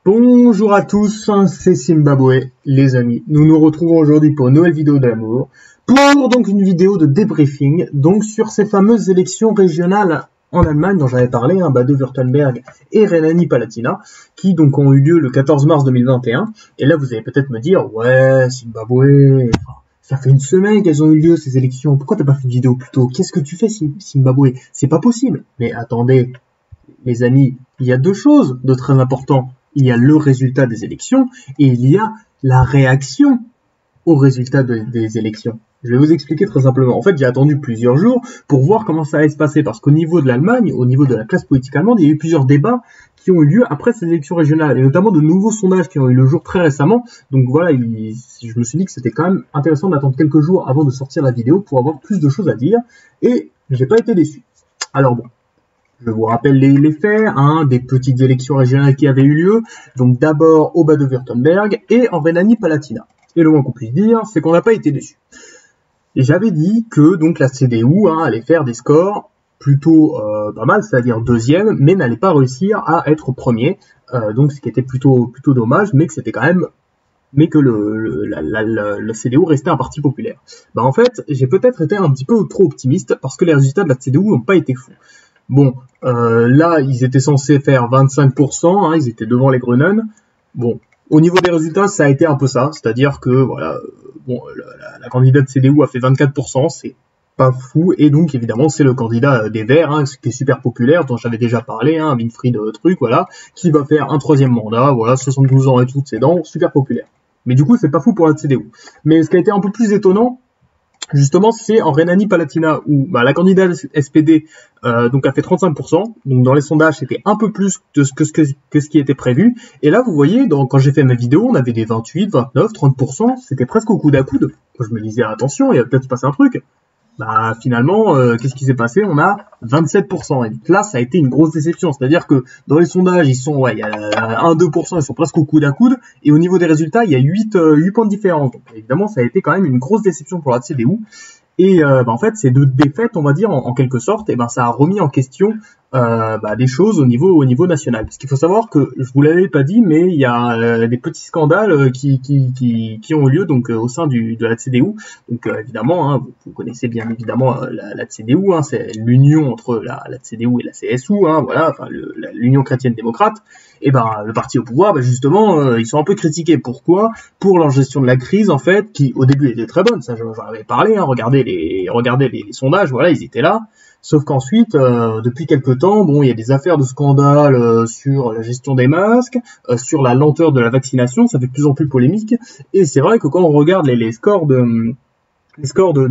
Bonjour à tous, c'est Zimbabwe, les amis. Nous nous retrouvons aujourd'hui pour une nouvelle vidéo d'amour, pour donc une vidéo de débriefing, donc sur ces fameuses élections régionales en Allemagne dont j'avais parlé, Baden-Württemberg et Rhénanie-Palatinat, qui donc ont eu lieu le 14 mars 2021. Et là, vous allez peut-être me dire, ouais, Zimbabwe, ça fait une semaine qu'elles ont eu lieu ces élections, pourquoi t'as pas fait de vidéo plus tôt? Qu'est-ce que tu fais, Zimbabwe? C'est pas possible. Mais attendez, les amis, il y a deux choses de très importantes. Il y a le résultat des élections et il y a la réaction au résultat des élections. Je vais vous expliquer très simplement. En fait, j'ai attendu plusieurs jours pour voir comment ça allait se passer parce qu'au niveau de l'Allemagne, au niveau de la classe politique allemande, il y a eu plusieurs débats qui ont eu lieu après ces élections régionales et notamment de nouveaux sondages qui ont eu le jour très récemment. Donc voilà, je me suis dit que c'était quand même intéressant d'attendre quelques jours avant de sortir la vidéo pour avoir plus de choses à dire et j'ai pas été déçu. Alors bon. Je vous rappelle les faits, des petites élections régionales qui avaient eu lieu, donc d'abord au Baden-Württemberg et en Rhénanie-Palatinat. Et le moins qu'on puisse dire, c'est qu'on n'a pas été déçus. Et j'avais dit que donc la CDU allait faire des scores plutôt pas mal, c'est-à-dire deuxième, mais n'allait pas réussir à être premier, donc ce qui était plutôt dommage, mais que c'était quand même que le CDU restait un parti populaire. En fait, j'ai peut-être été un petit peu trop optimiste parce que les résultats de la CDU n'ont pas été fous. Bon, là, ils étaient censés faire 25%, ils étaient devant les Grünen. Bon, au niveau des résultats, ça a été un peu ça, c'est-à-dire que, voilà, la candidate CDU a fait 24%, c'est pas fou, et donc, évidemment, c'est le candidat des Verts, qui est super populaire, dont j'avais déjà parlé, Winfried Truc, voilà, qui va faire un troisième mandat, voilà, 72 ans et toutes ses dents, super populaire. Mais du coup, c'est pas fou pour la CDU. Mais ce qui a été un peu plus étonnant, justement, c'est en Rhénanie-Palatinat où la candidate SPD donc a fait 35%. Donc dans les sondages, c'était un peu plus que ce qui était prévu. Et là, vous voyez, quand j'ai fait ma vidéo, on avait des 28, 29, 30%. C'était presque au coude à coude. Je me disais, attention, il va peut-être se passer un truc. Finalement, qu'est-ce qui s'est passé? On a 27%. Et donc là, ça a été une grosse déception. C'est-à-dire que dans les sondages, il y a 1-2%, ils sont presque au coude à coude. Et au niveau des résultats, il y a 8 points de différence. Donc évidemment, ça a été quand même une grosse déception pour la CDU. Et en fait, ces deux défaites, on va dire, en quelque sorte, ça a remis en question des choses au niveau national. Parce qu'il faut savoir que, je vous l'avais pas dit, mais il y a des petits scandales qui ont eu lieu donc au sein de la CDU. Donc évidemment, vous connaissez bien évidemment la CDU, c'est l'union entre la CDU et la CSU, voilà, l'Union chrétienne démocrate. Et le parti au pouvoir, justement, ils sont un peu critiqués. Pourquoi? Pour leur gestion de la crise, en fait, qui au début était très bonne. Ça, j'en avais parlé. Regardez les sondages, voilà, ils étaient là. Sauf qu'ensuite, depuis quelques temps, il y a des affaires de scandale sur la gestion des masques, sur la lenteur de la vaccination. Ça fait de plus en plus polémique. Et c'est vrai que quand on regarde les scores de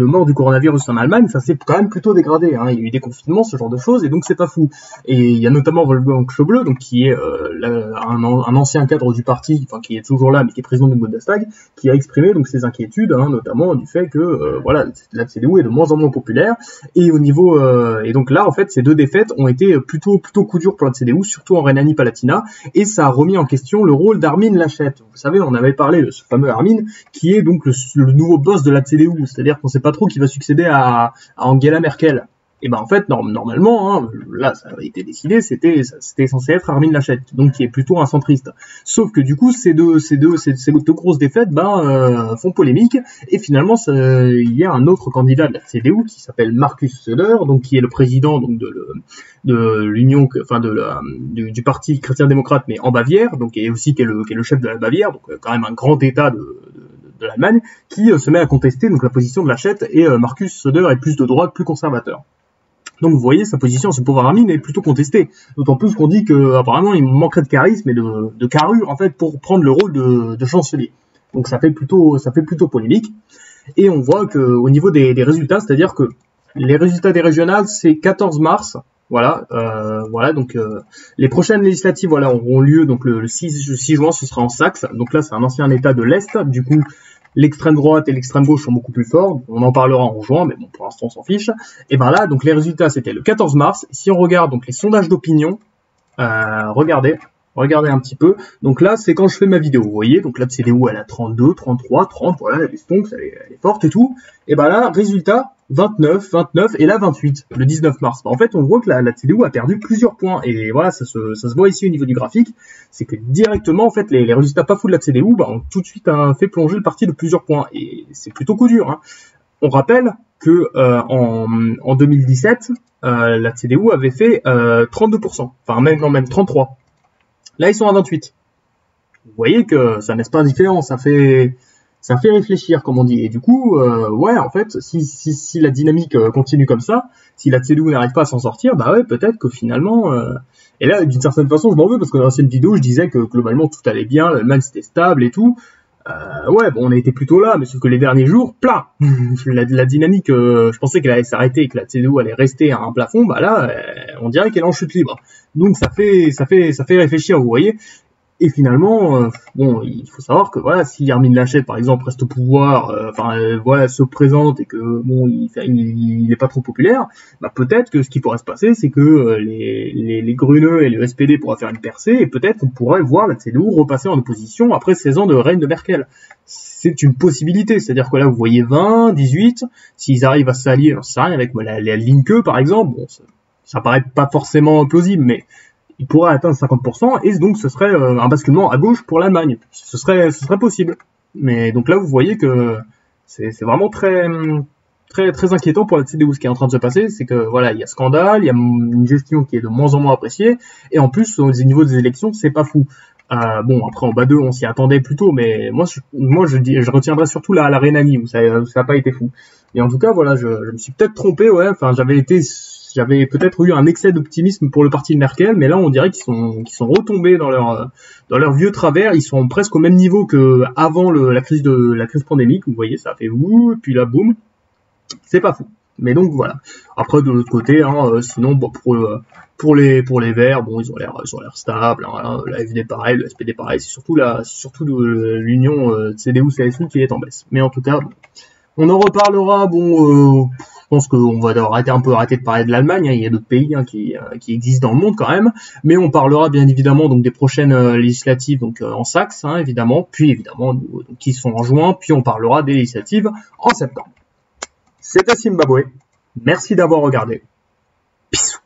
mort du coronavirus en Allemagne, ça s'est quand même plutôt dégradé. Il y a eu des confinements, ce genre de choses, et donc c'est pas fou. Et il y a notamment Wolfgang Schäuble, donc qui est un ancien cadre du parti, qui est toujours là, mais qui est président du Bundestag, qui a exprimé donc ses inquiétudes, notamment du fait que la CDU est de moins en moins populaire. Et au niveau et donc là, en fait, ces deux défaites ont été plutôt coup dur pour la CDU, surtout en Rhénanie-Palatinat, et ça a remis en question le rôle d'Armin Laschet. Vous savez, on avait parlé de ce fameux Armin, qui est donc le nouveau boss de la CDU. C'est-à-dire qu'on ne sait pas trop qui va succéder à Angela Merkel. Et en fait, normalement, là, ça avait été décidé, c'était censé être Armin Laschet, donc qui est plutôt un centriste. Sauf que du coup, ces deux grosses défaites, font polémique. Et finalement, il y a un autre candidat de la CDU qui s'appelle Markus Söder, donc qui est le président donc de l'Union, du parti chrétien-démocrate, mais en Bavière, donc et aussi qui est le chef de la Bavière, donc quand même un grand État de l'Allemagne, qui se met à contester donc la position de Laschet, et Markus Söder est plus de droite, plus conservateur. Donc vous voyez, sa position sur pouvoir Armin est plutôt contestée. D'autant plus qu'on dit qu'apparemment il manquerait de charisme et de carrure en fait pour prendre le rôle de chancelier. Donc ça fait plutôt polémique. Et on voit qu'au niveau des résultats, c'est-à-dire que les résultats des régionales, c'est 14 mars. Voilà, donc les prochaines législatives auront lieu donc le 6 juin, ce sera en Saxe. Donc là, c'est un ancien État de l'Est. Du coup, l'extrême droite et l'extrême gauche sont beaucoup plus forts. On en parlera en juin, mais bon, pour l'instant, on s'en fiche. Et là, donc les résultats, c'était le 14 mars. Si on regarde donc les sondages d'opinion, regardez un petit peu. Donc là, c'est quand je fais ma vidéo. Vous voyez, donc là, CDU, elle a 32, 33, 30. Voilà, elle est stonks, elle est forte et tout. Et là, résultat, 29, 29 et là 28 le 19 mars. En fait, on voit que la CDU a perdu plusieurs points et voilà, ça se voit ici au niveau du graphique, c'est que directement en fait les résultats pas fous de la CDU ont tout de suite fait plonger le parti de plusieurs points et c'est plutôt coup dur. Hein. On rappelle que en 2017, la CDU avait fait 32%, enfin même 33%. Là, ils sont à 28%. Vous voyez que ça n'est pas indifférent, ça fait réfléchir, comme on dit. Et du coup, ouais, en fait, si la dynamique continue comme ça, si la CDU n'arrive pas à s'en sortir, bah ouais, peut-être que finalement... Et là, d'une certaine façon, je m'en veux, parce que dans l'ancienne vidéo, je disais que globalement, tout allait bien, l'Allemagne, c'était stable et tout. Ouais, bon, on a été plutôt là, mais sauf que les derniers jours, plat. la dynamique, je pensais qu'elle allait s'arrêter et que la CDU allait rester à un plafond, bah là, on dirait qu'elle est en chute libre. Donc ça fait réfléchir, vous voyez. Et finalement, bon, il faut savoir que voilà, si Armin Laschet, par exemple, reste au pouvoir, voilà, se présente et que bon, il est pas trop populaire, bah peut-être que ce qui pourrait se passer, c'est que les Grüne et le SPD pourraient faire une percée et peut-être qu'on pourrait voir la CDU repasser en opposition après 16 ans de règne de Merkel. C'est une possibilité, c'est-à-dire que là, vous voyez 20, 18, s'ils arrivent à s'allier, j'en sais rien, avec la Linke, par exemple, bon, ça paraît pas forcément plausible, mais il pourrait atteindre 50%, et donc ce serait un basculement à gauche pour l'Allemagne. Ce serait possible. Mais donc là, vous voyez que c'est vraiment très inquiétant pour la CDU. Ce qui est en train de se passer, c'est que voilà, il y a scandale, il y a une gestion qui est de moins en moins appréciée, et en plus, au niveau des élections, c'est pas fou. Bon, après en bas 2, on s'y attendait plutôt, mais moi je retiendrai surtout la Rhénanie, où ça n'a pas été fou. Et en tout cas, voilà, je me suis peut-être trompé, ouais, enfin j'avais peut-être eu un excès d'optimisme pour le parti de Merkel, mais là on dirait qu'ils sont retombés dans leur vieux travers. Ils sont presque au même niveau que avant la crise pandémique. Vous voyez, ça a fait ouh, et puis là boum, c'est pas fou. Mais donc voilà. Après de l'autre côté, sinon bon, pour les Verts, bon ils ont l'air stables. Hein, la FD pareil, le SPD pareil. C'est surtout l'union CDU-CSU qui est en baisse. Mais en tout cas, on en reparlera. Bon. Je pense qu'on va arrêter de parler de l'Allemagne, hein. Il y a d'autres pays qui existent dans le monde quand même, mais on parlera bien évidemment donc des prochaines législatives donc en Saxe, hein, évidemment, puis évidemment donc, qui sont en juin, puis on parlera des législatives en septembre. C'était Zimbabwe, merci d'avoir regardé. Bisous.